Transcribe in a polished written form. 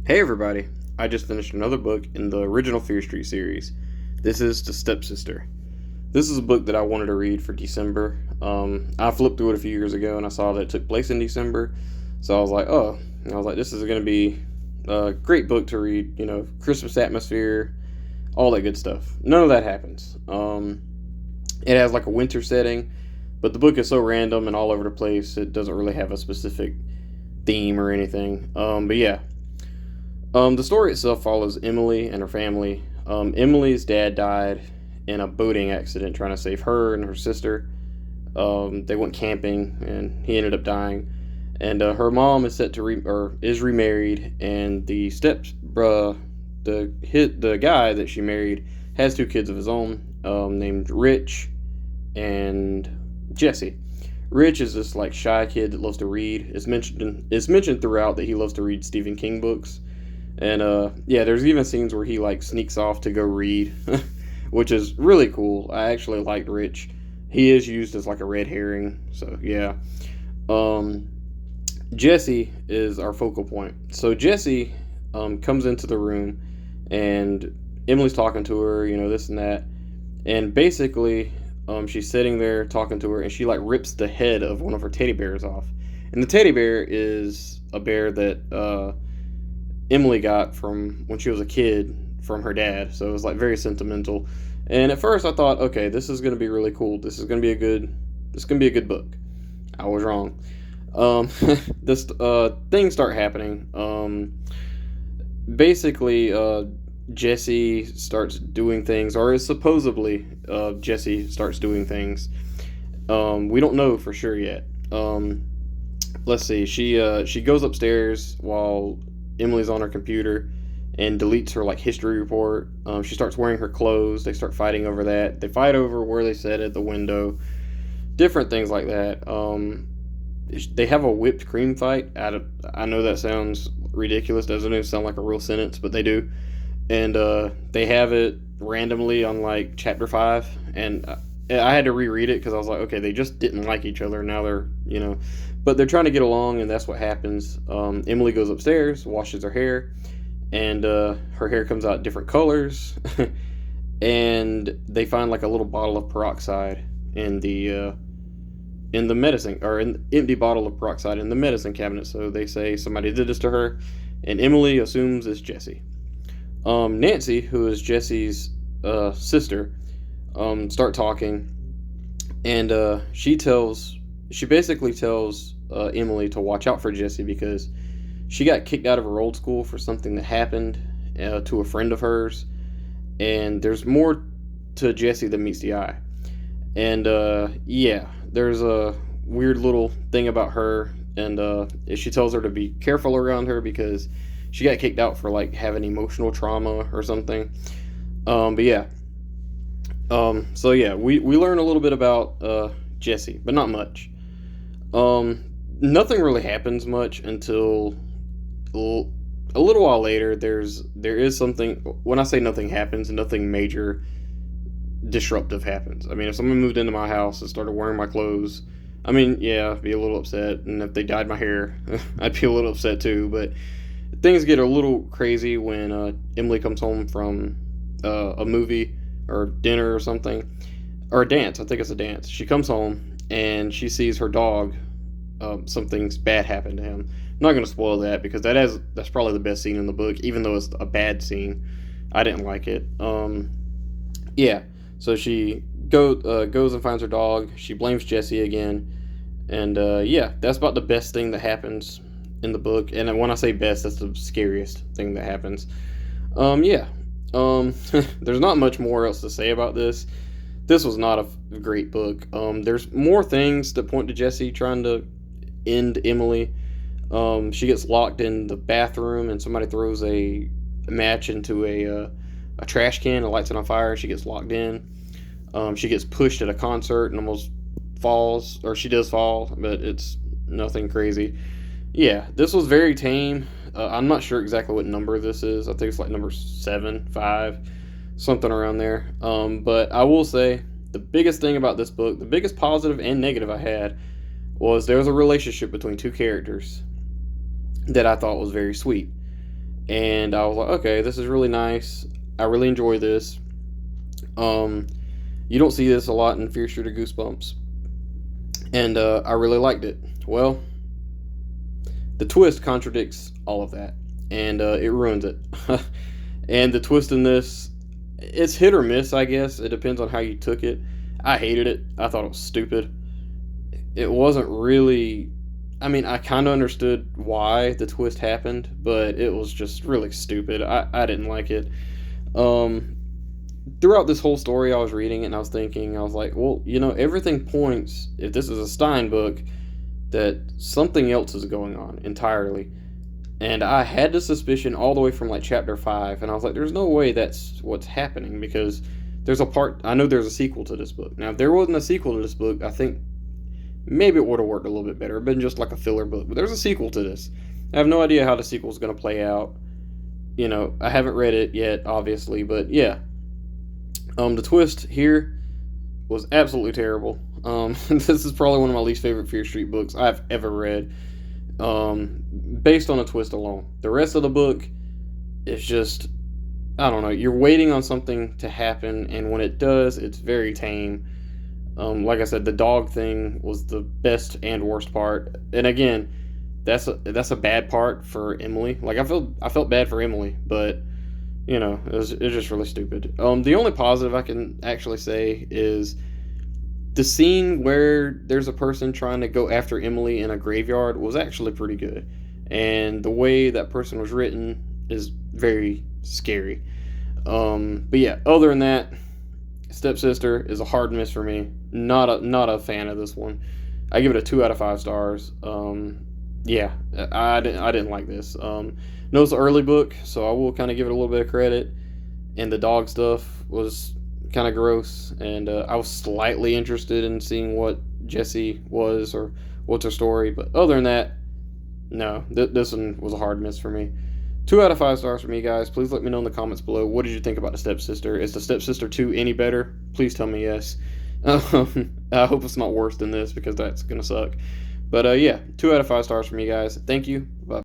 Hey everybody, I just finished another book in the original Fear Street series. This is The Stepsister. This is a book that I wanted to read for December. I flipped through it a few years ago and I saw that it took place in December. So I was like, this is going to be a great book to read, Christmas atmosphere, all that good stuff. None of that happens. It has like a winter setting, but the book is so random and all over the place, it doesn't really have a specific theme or anything. But yeah, the story itself follows Emily and her family. Emily's dad died in a boating accident trying to save her and her sister. They went camping and he ended up dying. And her mom is set to is remarried, and the guy that she married has two kids of his own, named Rich and Jesse. Rich is this like shy kid that loves to read. It's mentioned throughout that he loves to read Stephen King books. And yeah, there's even scenes where he like sneaks off to go read, which is really cool. I actually liked Rich. He is used as like a red herring, so yeah. Um, Jesse is our focal point. So Jesse comes into the room, and Emily's talking to her, this and that, and basically, she's sitting there talking to her, and she like rips the head of one of her teddy bears off, and the teddy bear is a bear that Emily got from when she was a kid from her dad. So it was like very sentimental. And at first I thought, okay, this is gonna be really cool. This is gonna be a good book. I was wrong. Um, this things start happening. Basically, Jesse starts doing things, or is supposedly Jesse starts doing things. We don't know for sure yet. Let's see. She goes upstairs while Emily's on her computer and deletes her like history report. She starts wearing her clothes. They start fighting over that. They fight over where they set it, the window, different things like that. They have a whipped cream fight. I know that sounds ridiculous. Doesn't even sound like a real sentence, but they do. And they have it randomly on like chapter 5, and I had to reread it because I was like, okay, they just didn't like each other. Now but they're trying to get along, and that's what happens. Emily goes upstairs, washes her hair, and her hair comes out different colors. And they find like a little bottle of peroxide in the medicine, or an empty bottle of peroxide in the medicine cabinet. So they say somebody did this to her, and Emily assumes it's Jesse. Nancy, who is Jesse's sister, start talking, and she basically tells Emily to watch out for Jesse because she got kicked out of her old school for something that happened to a friend of hers, and there's more to Jesse than meets the eye. And yeah, there's a weird little thing about her, and she tells her to be careful around her because she got kicked out for like having emotional trauma or something. But yeah, so yeah, we learn a little bit about Jesse, but not much. Nothing really happens much until a little while later. There is something. When I say nothing happens, nothing major disruptive happens. I mean, if someone moved into my house and started wearing my clothes, I mean, yeah, I'd be a little upset. And if they dyed my hair, I'd be a little upset too. But things get a little crazy when Emily comes home from a movie or dinner or something, or a dance. I think it's a dance. She comes home and she sees her dog. Something's bad happened to him. I'm not going to spoil that because that's probably the best scene in the book, even though it's a bad scene. I didn't like it. Yeah. So she goes and finds her dog. She blames Jesse again, and yeah, that's about the best thing that happens in the book. And when I say best, that's the scariest thing that happens. Yeah. There's not much more else to say about this. This was not a great book. There's more things that point to Jesse trying to end Emily. She gets locked in the bathroom, and somebody throws a match into a trash can and lights it on fire. She gets locked in. She gets pushed at a concert and almost falls, or she does fall, but it's nothing crazy. Yeah, this was very tame. I'm not sure exactly what number this is. I think it's like number 7, 5, something around there. But I will say the biggest thing about this book, the biggest positive and negative I had, was there was a relationship between two characters that I thought was very sweet. and I was like, okay, this is really nice. I really enjoy this. Um, you don't see this a lot in Fear Street or Goosebumps, and I really liked it. Well, the twist contradicts all of that, and it ruins it. And the twist in this, it's hit or miss, I guess. It depends on how you took it. I hated it. I thought it was stupid. It wasn't really. I mean, I kind of understood why the twist happened, but it was just really stupid. I didn't like it. Um, Throughout this whole story, I was reading it and I was thinking, I was like, well, everything points, if this is a Stein book, that something else is going on entirely. And I had the suspicion all the way from like chapter 5, and I was like, there's no way that's what's happening, because there's a part, I know there's a sequel to this book. Now, if there wasn't a sequel to this book, I think maybe it would have worked a little bit better. It'd been just like a filler book, but there's a sequel to this. I have no idea how the sequel is going to play out. I haven't read it yet, obviously, but yeah. The twist here was absolutely terrible. This is probably one of my least favorite Fear Street books I've ever read, based on a twist alone. The rest of the book is just, I don't know, you're waiting on something to happen, and when it does, it's very tame. Like I said, the dog thing was the best and worst part. And again, that's a bad part for Emily. Like, I felt bad for Emily, but it was just really stupid. The only positive I can actually say is the scene where there's a person trying to go after Emily in a graveyard was actually pretty good, and the way that person was written is very scary. But yeah, other than that, Stepsister is a hard miss for me. Not a fan of this one. I give it a 2 out of 5 stars. Yeah, I didn't like this. No, it's an early book, so I will kind of give it a little bit of credit. And the dog stuff was kind of gross, and I was slightly interested in seeing what Jessie was or what's her story. But other than that, no, this one was a hard miss for me. 2 out of 5 stars for me, guys. Please let me know in the comments below. What did you think about the Stepsister? Is the Stepsister 2 any better? Please tell me yes. I hope it's not worse than this, because that's gonna suck. But yeah, 2 out of 5 stars for me, guys. Thank you. Bye.